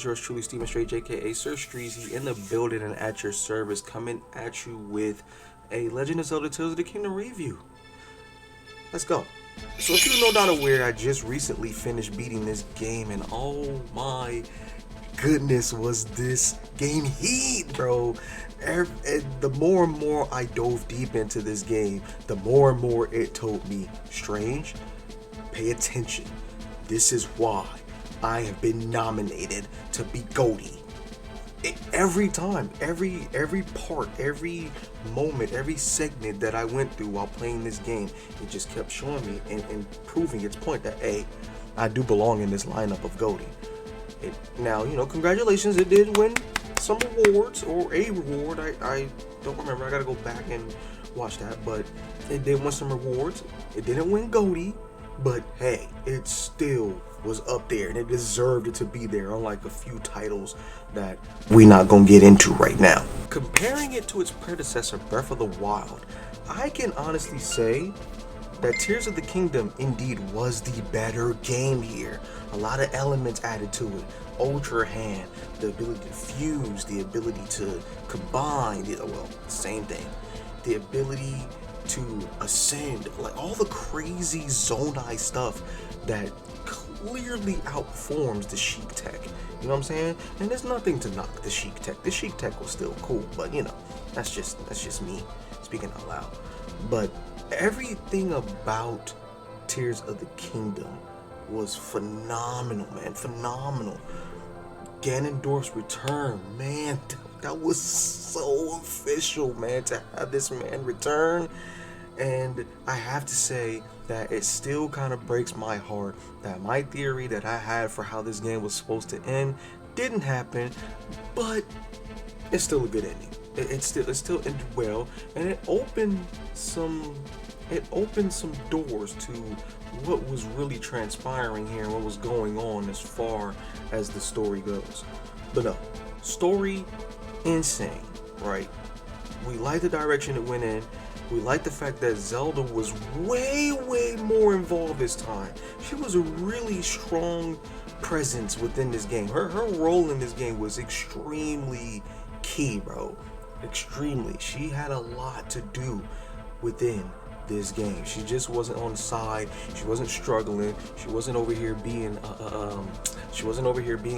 yours truly, SirStrange, aka SirStreezy, in the building and at your service, coming at you with a Legend of Zelda Tears of the Kingdom review. Let's go. So if you're no doubt aware, I just recently finished beating this game, and oh my goodness, was this game heat, bro. The more and more I dove deep into this game, the more and more it told me, Strange, pay attention. This is why I have been nominated to be GOATY. Every time, every part, every moment, every segment that I went through while playing this game, it just kept showing me and proving its point that, hey, I do belong in this lineup of GOATY. Now, you know, congratulations, it did win some awards, or a reward, I don't remember, I gotta go back and watch that, but it did win some rewards. It didn't win GOATY, but hey, it still was up there, and it deserved it to be there, unlike a few titles that we not gonna get into right now. Comparing it to its predecessor, Breath of the Wild, I can honestly say that Tears of the Kingdom indeed was the better game here. A lot of elements added to it. Ultra Hand, the ability to fuse, the ability to combine, well, same thing. The ability to ascend, like all the crazy Zonai stuff that clearly outperforms the Sheik tech. You know what I'm saying? And there's nothing to knock the Sheik tech. The Sheik tech was still cool, but you know, that's just me speaking out loud. But everything about Tears of the Kingdom was phenomenal, man. Phenomenal. Ganondorf's return, man, that was so official, man, to have this man return. And I have to say that it still kind of breaks my heart that my theory that I had for how this game was supposed to end didn't happen, but it's still a good ending. It still ended well, and it opened some doors to what was really transpiring here and what was going on as far as the story goes. But no, story insane, right? We like the direction it went in. We like the fact that Zelda was way more involved this time. She was a really strong presence within this game. Her role in this game was extremely key, bro. Extremely. She had a lot to do within this game. She just wasn't on the side. She wasn't struggling. She wasn't over here being a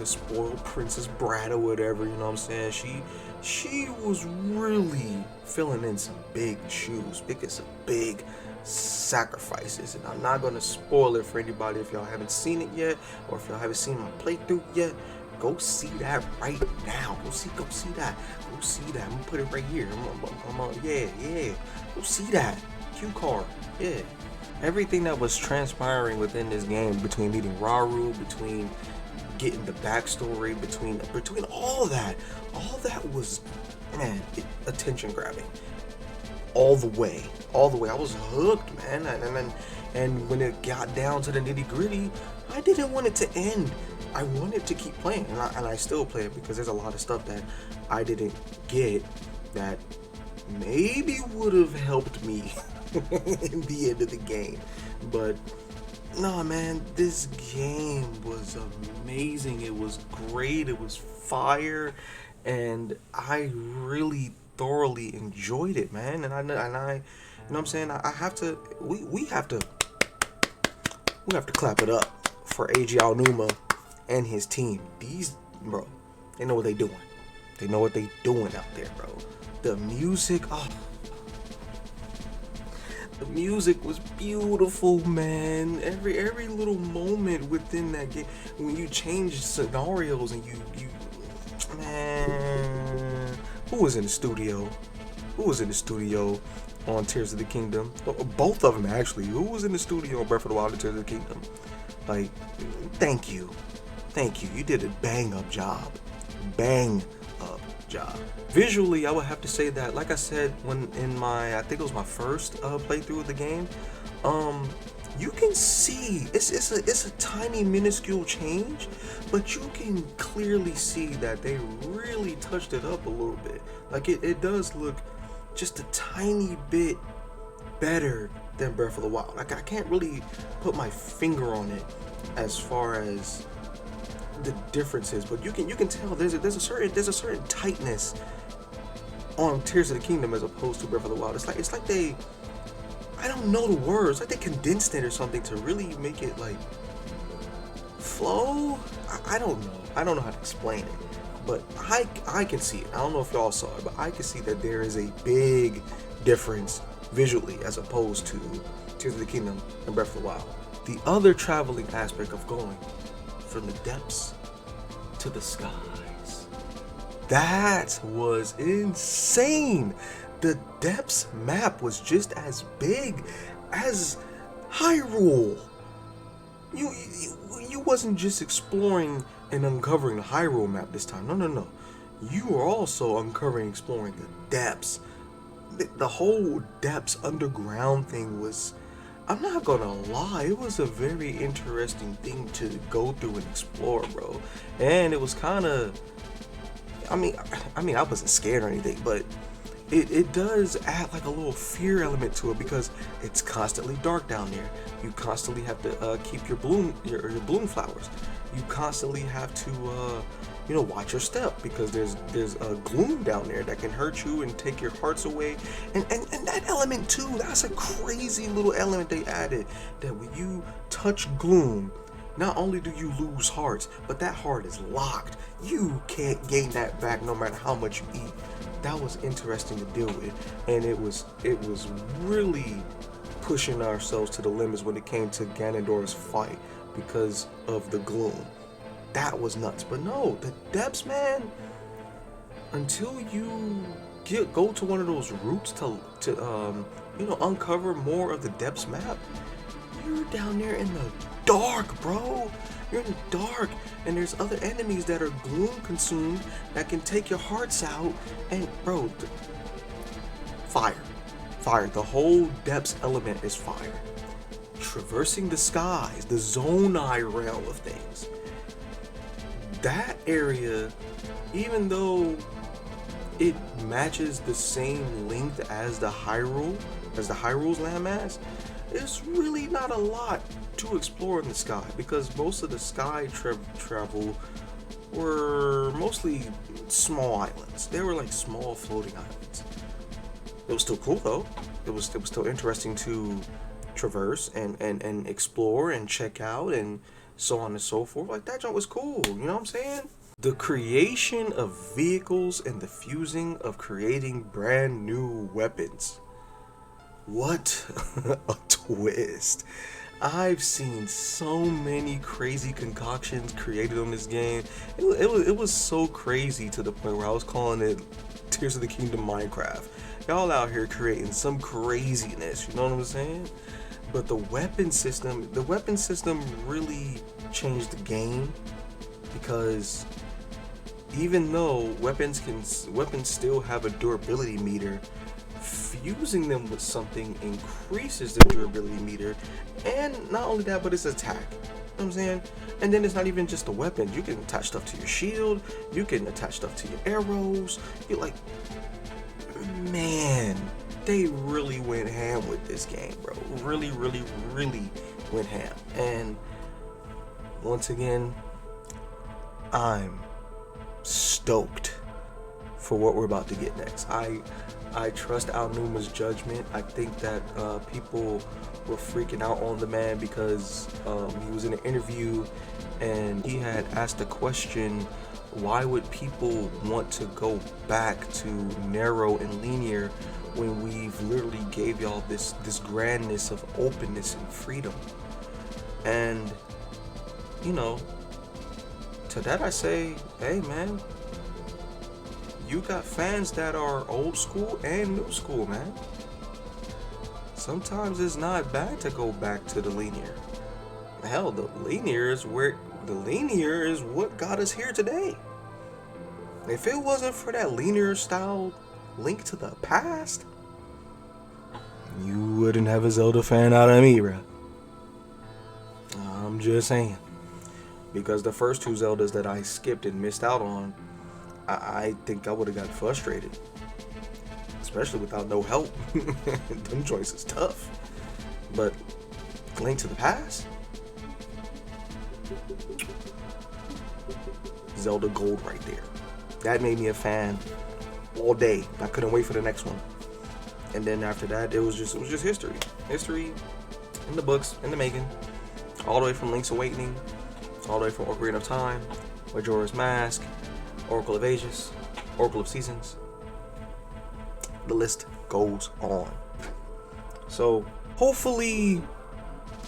spoiled princess brat or whatever, you know what I'm saying? She was really filling in some big shoes, making some big sacrifices, and I'm not gonna spoil it for anybody if y'all haven't seen it yet, or if y'all haven't seen my playthrough yet. Go see that right now. Go see that. I'm gonna put it right here. Yeah. Go see that. Cue card. Yeah. Everything that was transpiring within this game, between meeting Rauru, between getting the backstory, between all that was, man, attention grabbing. All the way. I was hooked, man. And when it got down to the nitty gritty, I didn't want it to end. I wanted to keep playing, and I still play it because there's a lot of stuff that I didn't get that maybe would have helped me in the end of the game. But no, man, this game was amazing. It was great. It was fire, and I really thoroughly enjoyed it, man. And I you know what I'm saying? I have to. We have to clap it up for AG ONIKUMA and his team. These, bro, they know what they doing. They know what they doing out there, bro. The music, the music was beautiful, man. Every little moment within that game, when you change scenarios and you man, who was in the studio? On Tears of the Kingdom? Both of them, actually. Who was in the studio on Breath of the Wild and Tears of the Kingdom? Like, thank you. You did a bang up job. Visually, I would have to say that, like I said, when in my, I think it was my first playthrough of the game, you can see it's a tiny minuscule change, but you can clearly see that they really touched it up a little bit. Like it does look just a tiny bit better than Breath of the Wild. Like I can't really put my finger on it as far as the difference is, but you can tell there's a certain tightness on Tears of the Kingdom as opposed to Breath of the Wild. It's like they, I don't know the words, like they condensed it or something to really make it like flow. I don't know how to explain it, but I can see it. I don't know if y'all saw it, but I can see that there is a big difference visually as opposed to Tears of the Kingdom and Breath of the Wild. The other traveling aspect of going from the depths to the skies, that was insane. The depths map was just as big as Hyrule. You wasn't just exploring and uncovering the Hyrule map this time. No. You were also uncovering, exploring the depths. The whole depths underground thing was, I'm not gonna lie, it was a very interesting thing to go through and explore, bro. And it was kind of, I mean, I wasn't scared or anything, but it does add like a little fear element to it because it's constantly dark down there. You constantly have to keep your bloom flowers. You constantly have to watch your step because there's a gloom down there that can hurt you and take your hearts away. And that element too, that's a crazy little element they added, that when you touch gloom, not only do you lose hearts, but that heart is locked. You can't gain that back no matter how much you eat. That was interesting to deal with, and it was really pushing ourselves to the limits when it came to Ganondorf's fight because of the gloom. That was nuts. But no, the depths, man, until you go to one of those routes to uncover more of the depths map, you're down there in the dark, bro. You're in the dark, and there's other enemies that are gloom consumed that can take your hearts out. And bro, fire. The whole depths element is fire. Traversing the skies, the Zonai realm of things. That area, even though it matches the same length as the Hyrule's landmass, there's really not a lot to explore in the sky because most of the sky travel were mostly small islands. They were like small floating islands. It was still cool though. It was still interesting to traverse and explore and check out and so on and so forth. Like, that joint was cool, you know what I'm saying? The creation of vehicles and the fusing of creating brand new weapons. What a twist. I've seen so many crazy concoctions created on this game. It was so crazy to the point where I was calling it Tears of the Kingdom Minecraft. Y'all out here creating some craziness, you know what I'm saying? But the weapon system really changed the game, because even though weapons still have a durability meter, fusing them with something increases the durability meter, and not only that, but it's attack. You know what I'm saying? And then it's not even just the weapons. You can attach stuff to your shield, you can attach stuff to your arrows. You're like, man, they really went ham with this game, bro. Really went ham. And once again, I'm stoked for what we're about to get next. I trust Aonuma's judgment. I think that people were freaking out on the man because he was in an interview and he had asked a question: why would people want to go back to narrow and linear when we've literally gave y'all this grandness of openness and freedom? And to that I say, hey man, you got fans that are old school and new school, man. Sometimes it's not bad to go back to the linear. Hell, the linear is what got us here today. If it wasn't for that linear style Link to the Past, you wouldn't have a Zelda fan out of me, bro. I'm just saying. Because the first two Zeldas that I skipped and missed out on, I think I would have got frustrated. Especially without no help. Them joints is tough. But Link to the Past? Zelda Gold right there. That made me a fan all day. I couldn't wait for the next one. And then after that, it was just history. History in the books, in the making. All the way from Link's Awakening, all the way from Ocarina of Time, Majora's Mask, Oracle of Ages, Oracle of Seasons. The list goes on. So hopefully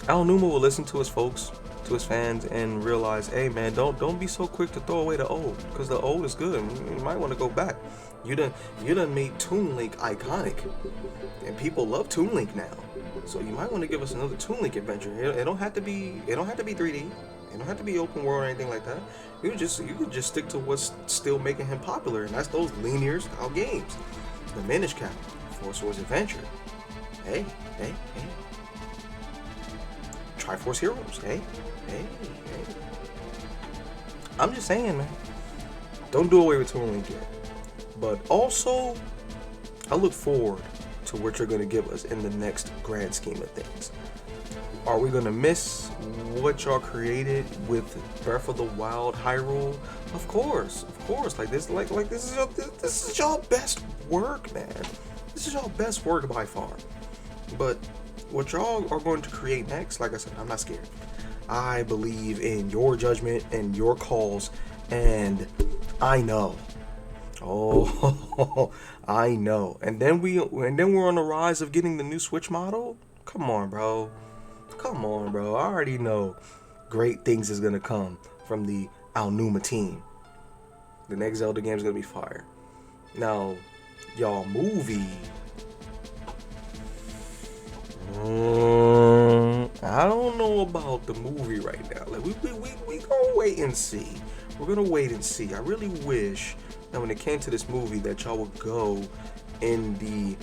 ONIKUMA will listen to his folks, to his fans, and realize, hey man, don't be so quick to throw away the old, because the old is good. You might want to go back. You done made Toon Link iconic, and people love Toon Link now. So you might want to give us another Toon Link adventure. It don't have to be 3D. It don't have to be open world or anything like that. You could just stick to what's still making him popular, and that's those linear style games. The Minish Cap, Four Swords Adventure. Hey. Triforce Heroes. Hey. I'm just saying, man. Don't do away with Toon Link yet. But also, I look forward to what you're going to give us in the next grand scheme of things. Are we going to miss what y'all created with Breath of the Wild Hyrule? Of course. Like this is y'all best work, man. This is y'all best work by far. But what y'all are going to create next, like I said, I'm not scared. I believe in your judgment and your calls, and I know. Oh, I know. And then we're on the rise of getting the new Switch model. Come on, bro. I already know great things is gonna come from the ONIKUMA team. The next Zelda game is gonna be fire. Now, y'all, movie. I don't know about the movie right now. Like we gonna wait and see. We're gonna wait and see. I really wish that when it came to this movie that y'all would go in the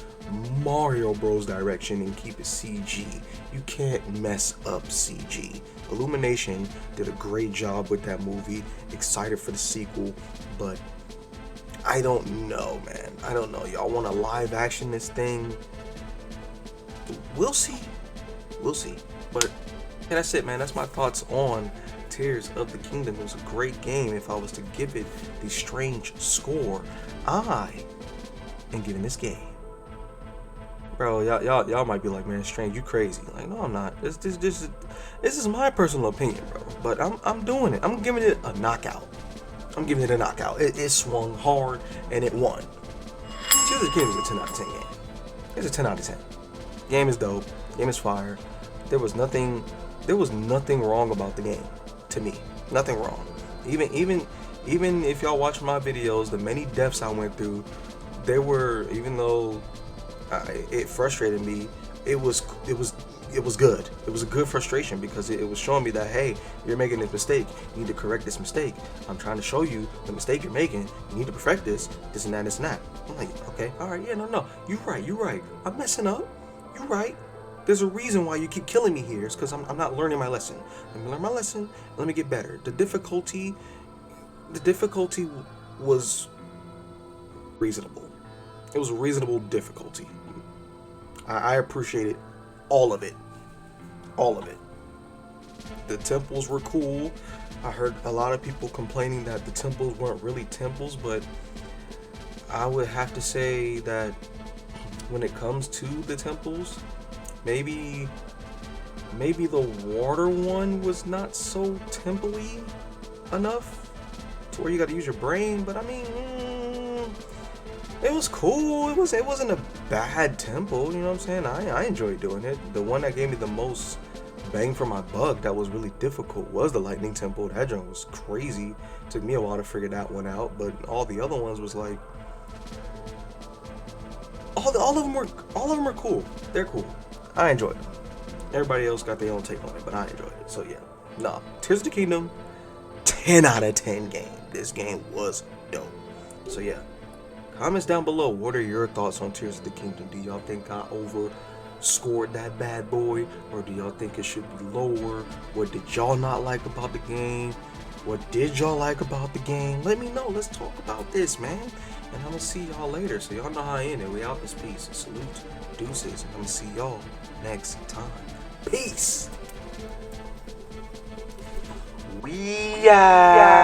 Mario Bros direction and keep it CG. You can't mess up CG. Illumination did a great job with that movie. Excited for the sequel, but I don't know, man. I don't know. Y'all want to live action this thing? We'll see. But yeah, that's it, man. That's my thoughts on Tears of the Kingdom. It was a great game. If I was to give it the strange score, I am giving this game. Bro, y'all might be like, man, Strange, you crazy. Like, no, I'm not. This is my personal opinion, bro. But I'm doing it. I'm giving it a knockout. It swung hard and it won. Tears of the Kingdom is a 10 out of 10 game. It's a 10 out of 10. Game is dope. Game is fire. There was nothing wrong about the game, to me. Nothing wrong. Even if y'all watch my videos, the many deaths I went through, they were, even though it frustrated me, it was good. It was a good frustration because it was showing me that, hey, you're making this mistake. You need to correct this mistake. I'm trying to show you the mistake you're making. You need to perfect this and that. I'm like, okay, all right, yeah, no, you're right. I'm messing up. You're right. There's a reason why you keep killing me here. It's because I'm not learning my lesson. Let me learn my lesson. Let me get better. The difficulty was reasonable. It was a reasonable difficulty. I appreciated all of it. The temples were cool. I heard a lot of people complaining that the temples weren't really temples, but I would have to say that when it comes to the temples, maybe the water one was not so temple-y enough to where you got to use your brain. But I mean, it was cool. It wasn't a bad temple. You know what I'm saying? I enjoyed doing it. The one that gave me the most bang for my buck that was really difficult was the lightning temple. That joint was crazy. Took me a while to figure that one out. But all the other ones was like, all of them are cool. They're cool. I enjoyed them. Everybody else got their own take on it, but I enjoyed it. So yeah, Tears of the Kingdom, 10 out of 10 game. This game was dope. So yeah, comments down below. What are your thoughts on Tears of the Kingdom? Do y'all think I overscored that bad boy, or do y'all think it should be lower? What did y'all not like about the game? What did y'all like about the game? Let me know. Let's talk about this, man. And I'm gonna see y'all later. So y'all know how I end it. We out this piece. Salute, deuces. I'm gonna see y'all next time. Peace. We out.